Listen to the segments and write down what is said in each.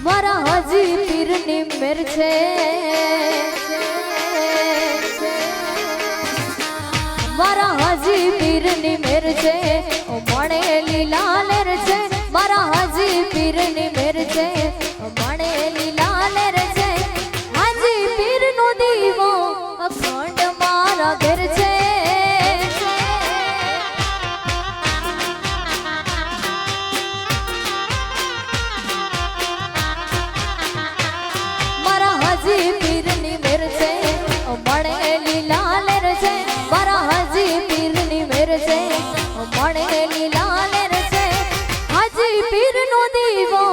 મારા હાજી પીરની મેર છે મારા હાજી પીરની મેર છે મણે લીલા લેર છે મારા હાજી પીરની મેર છે મણે લીલા લેર છે હાજી પીરનો દીવો અખંડ મારા ઘર છે મારા હાજી પીરની મેર છે મણે લીલા લેર છે મારા હાજી પીરની મેર છે મણે લીલા લેર છે હાજી પીરનો દીવો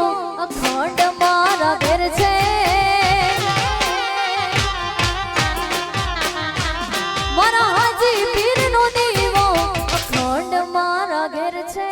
અખંડ મારા ઘર છે મારા હાજી પીરનો દીવો અખંડ મારા ઘર છે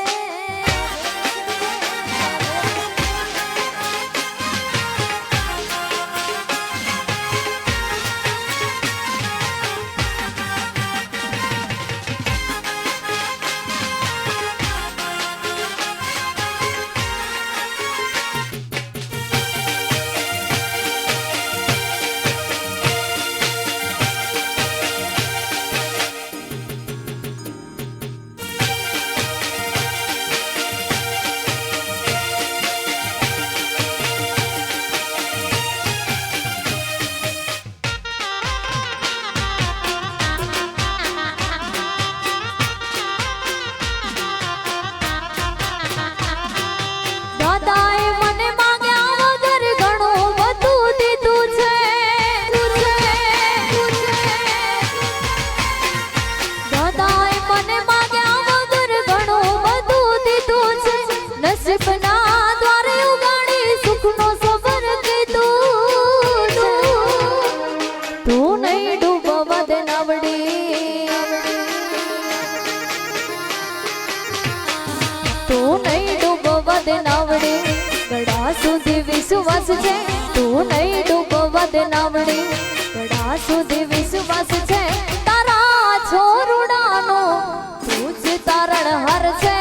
દાદાએ મને માંગ્યા વગર ઘણું બધું દીધું છે દાદાએ મને માંગ્યા વગર ઘણું બધું દીધું છે નસીબના દ્વારે ઉગાડી સુખનો સફર કીધું છે તું નહીં ડૂબવા દે નાવડી તું નહીં ડૂબવા દે નાવડી ગળા સુધી વિશ્વાસ છે તું નહીં ડૂબવા દે નાવડી ગળા સુધી વિશ્વાસ છે તારા છોરુડાનો તું જ તારણહાર છે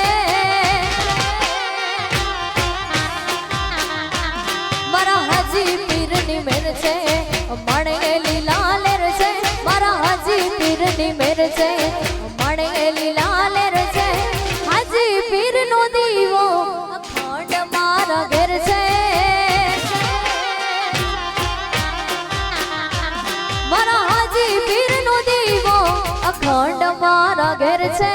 મારા હાજી પીરની મેર છે મણે લીલા લેર છે મારા હાજી પીરની મેર છે મણે લીલા લેર છે હાજી પીરનો દીવો અખંડ મારા ઘર છે મારા હાજી પીરનો દીવો અખંડ મારા ઘર છે